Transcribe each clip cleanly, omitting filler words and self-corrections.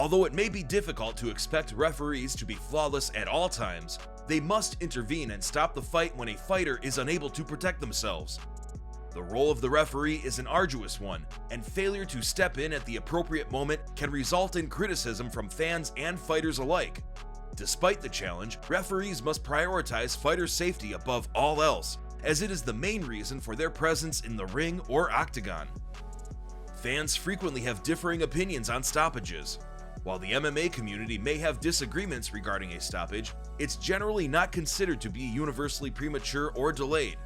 Although it may be difficult to expect referees to be flawless at all times, they must intervene and stop the fight when a fighter is unable to protect themselves. The role of the referee is an arduous one, and failure to step in at the appropriate moment can result in criticism from fans and fighters alike. Despite the challenge, referees must prioritize fighters' safety above all else, as it is the main reason for their presence in the ring or octagon. Fans frequently have differing opinions on stoppages. While the MMA community may have disagreements regarding a stoppage, it's generally not considered to be universally premature or delayed.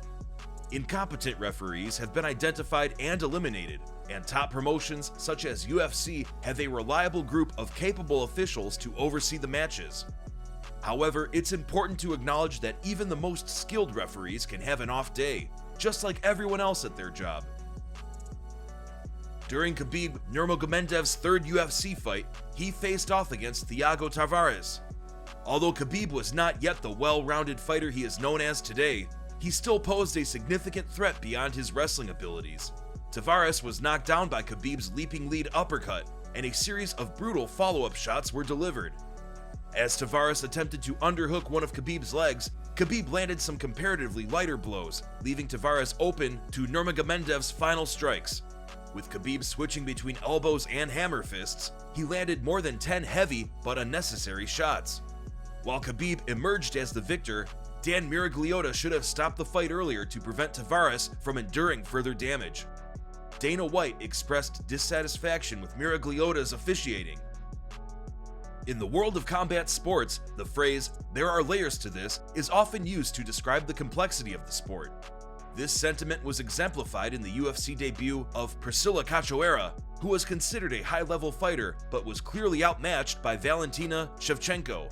Incompetent referees have been identified and eliminated, and top promotions such as UFC have a reliable group of capable officials to oversee the matches. However, it's important to acknowledge that even the most skilled referees can have an off day, just like everyone else at their job. During Khabib Nurmagomedov's third UFC fight, he faced off against Thiago Tavares. Although Khabib was not yet the well-rounded fighter he is known as today, he still posed a significant threat beyond his wrestling abilities. Tavares was knocked down by Khabib's leaping lead uppercut, and a series of brutal follow-up shots were delivered. As Tavares attempted to underhook one of Khabib's legs, Khabib landed some comparatively lighter blows, leaving Tavares open to Nurmagomedov's final strikes. With Khabib switching between elbows and hammer fists, he landed more than 10 heavy but unnecessary shots. While Khabib emerged as the victor, Dan Miragliotta should have stopped the fight earlier to prevent Tavares from enduring further damage. Dana White expressed dissatisfaction with Miragliotta's officiating. In the world of combat sports, the phrase, "there are layers to this," is often used to describe the complexity of the sport. This sentiment was exemplified in the UFC debut of Priscila Cachoeira, who was considered a high-level fighter but was clearly outmatched by Valentina Shevchenko.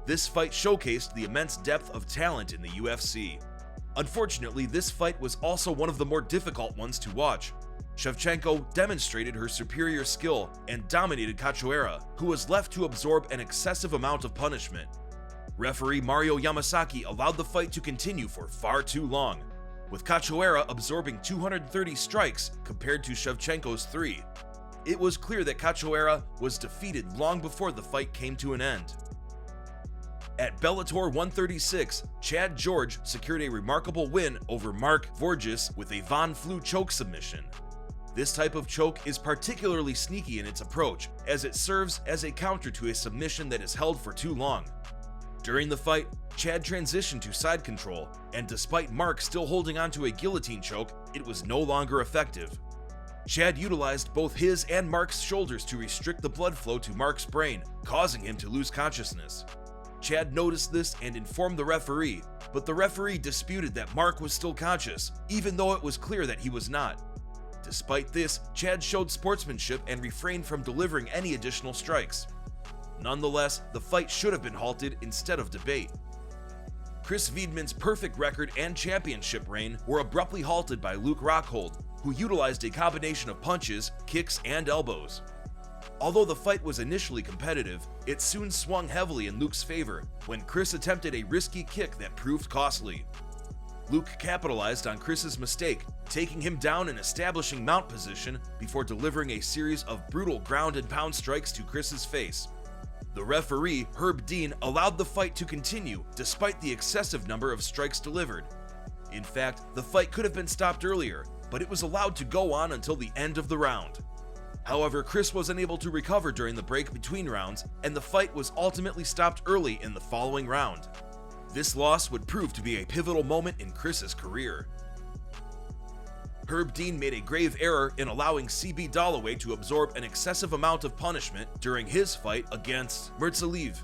This fight showcased the immense depth of talent in the UFC. Unfortunately, this fight was also one of the more difficult ones to watch. Shevchenko demonstrated her superior skill and dominated Cachoeira, who was left to absorb an excessive amount of punishment. Referee Mario Yamasaki allowed the fight to continue for far too long, with Cachoeira absorbing 230 strikes compared to Shevchenko's 3. It was clear that Cachoeira was defeated long before the fight came to an end. At Bellator 136, Chad George secured a remarkable win over Mark Vorgeas with a Von Flue choke submission. This type of choke is particularly sneaky in its approach, as it serves as a counter to a submission that is held for too long. During the fight, Chad transitioned to side control, and despite Mark still holding onto a guillotine choke, it was no longer effective. Chad utilized both his and Mark's shoulders to restrict the blood flow to Mark's brain, causing him to lose consciousness. Chad noticed this and informed the referee, but the referee disputed that Mark was still conscious, even though it was clear that he was not. Despite this, Chad showed sportsmanship and refrained from delivering any additional strikes. Nonetheless, the fight should have been halted instead of debate. Chris Weidman's perfect record and championship reign were abruptly halted by Luke Rockhold, who utilized a combination of punches, kicks, and elbows. Although the fight was initially competitive, it soon swung heavily in Luke's favor when Chris attempted a risky kick that proved costly. Luke capitalized on Chris's mistake, taking him down and establishing mount position before delivering a series of brutal ground and pound strikes to Chris's face. The referee, Herb Dean, allowed the fight to continue despite the excessive number of strikes delivered. In fact, the fight could have been stopped earlier, but it was allowed to go on until the end of the round. However, Chris was unable to recover during the break between rounds, and the fight was ultimately stopped early in the following round. This loss would prove to be a pivotal moment in Chris's career. Herb Dean made a grave error in allowing CB Dollaway to absorb an excessive amount of punishment during his fight against Murtazaliev.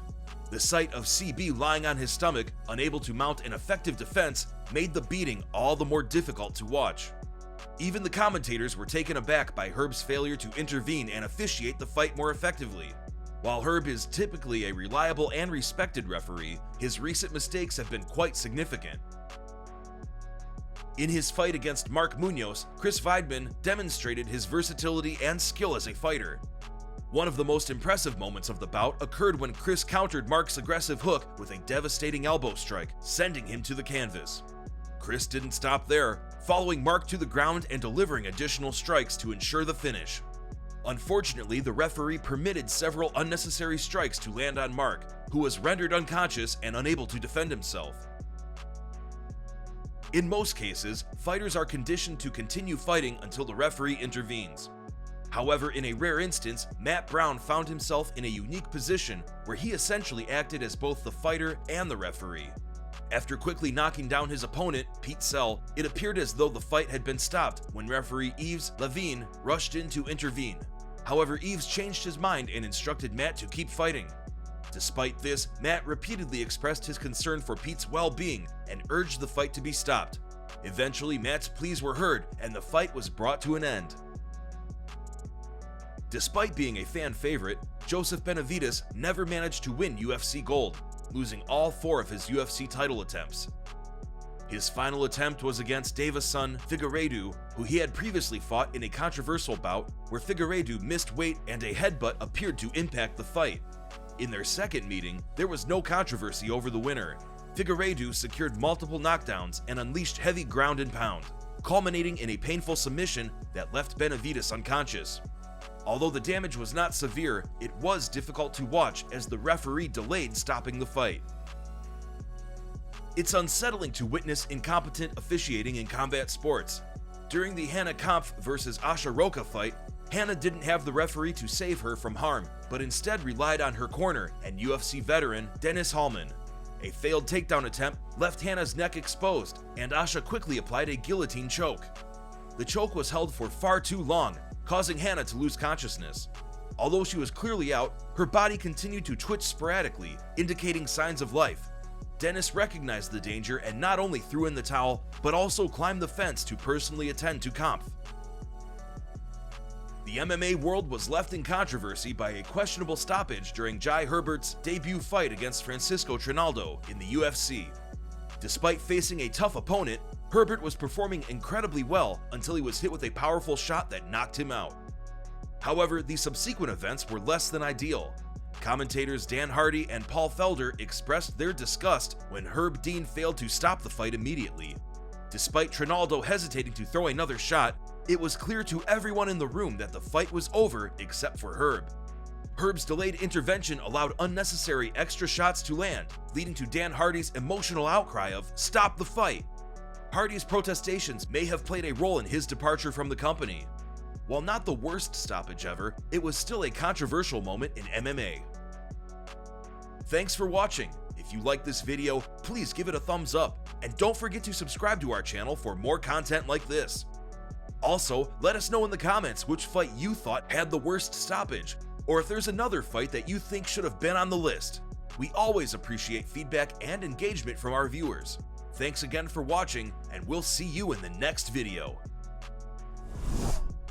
The sight of CB lying on his stomach, unable to mount an effective defense, made the beating all the more difficult to watch. Even the commentators were taken aback by Herb's failure to intervene and officiate the fight more effectively. While Herb is typically a reliable and respected referee, his recent mistakes have been quite significant. In his fight against Mark Munoz, Chris Weidman demonstrated his versatility and skill as a fighter. One of the most impressive moments of the bout occurred when Chris countered Mark's aggressive hook with a devastating elbow strike, sending him to the canvas. Chris didn't stop there, following Mark to the ground and delivering additional strikes to ensure the finish. Unfortunately, the referee permitted several unnecessary strikes to land on Mark, who was rendered unconscious and unable to defend himself. In most cases, fighters are conditioned to continue fighting until the referee intervenes. However, in a rare instance, Matt Brown found himself in a unique position where he essentially acted as both the fighter and the referee. After quickly knocking down his opponent, Pete Sell, it appeared as though the fight had been stopped when referee Yves Levine rushed in to intervene. However, Yves changed his mind and instructed Matt to keep fighting. Despite this, Matt repeatedly expressed his concern for Pete's well-being and urged the fight to be stopped. Eventually, Matt's pleas were heard and the fight was brought to an end. Despite being a fan favorite, Joseph Benavidez never managed to win UFC gold, losing all 4 of his UFC title attempts. His final attempt was against Deiveson Figueiredo, who he had previously fought in a controversial bout where Figueiredo missed weight and a headbutt appeared to impact the fight. In their second meeting, there was no controversy over the winner. Figueiredo secured multiple knockdowns and unleashed heavy ground and pound, culminating in a painful submission that left Benavidez unconscious. Although the damage was not severe, it was difficult to watch as the referee delayed stopping the fight. It's unsettling to witness incompetent officiating in combat sports. During the Hannah Kampf vs. Asha Roka fight, Hannah didn't have the referee to save her from harm, but instead relied on her corner and UFC veteran Dennis Hallman. A failed takedown attempt left Hannah's neck exposed, and Asha quickly applied a guillotine choke. The choke was held for far too long, causing Hannah to lose consciousness. Although she was clearly out, her body continued to twitch sporadically, indicating signs of life. Dennis recognized the danger and not only threw in the towel, but also climbed the fence to personally attend to Kampf. The MMA world was left in controversy by a questionable stoppage during Jai Herbert's debut fight against Francisco Trinaldo in the UFC. Despite facing a tough opponent, Herbert was performing incredibly well until he was hit with a powerful shot that knocked him out. However, the subsequent events were less than ideal. Commentators Dan Hardy and Paul Felder expressed their disgust when Herb Dean failed to stop the fight immediately. Despite Trinaldo hesitating to throw another shot, it was clear to everyone in the room that the fight was over except for Herb. Herb's delayed intervention allowed unnecessary extra shots to land, leading to Dan Hardy's emotional outcry of "Stop the fight!" Hardy's protestations may have played a role in his departure from the company. While not the worst stoppage ever, it was still a controversial moment in MMA. Thanks for watching. If you liked this video, please give it a thumbs up, and don't forget to subscribe to our channel for more content like this. Also, let us know in the comments which fight you thought had the worst stoppage, or if there's another fight that you think should have been on the list. We always appreciate feedback and engagement from our viewers. Thanks again for watching, and we'll see you in the next video.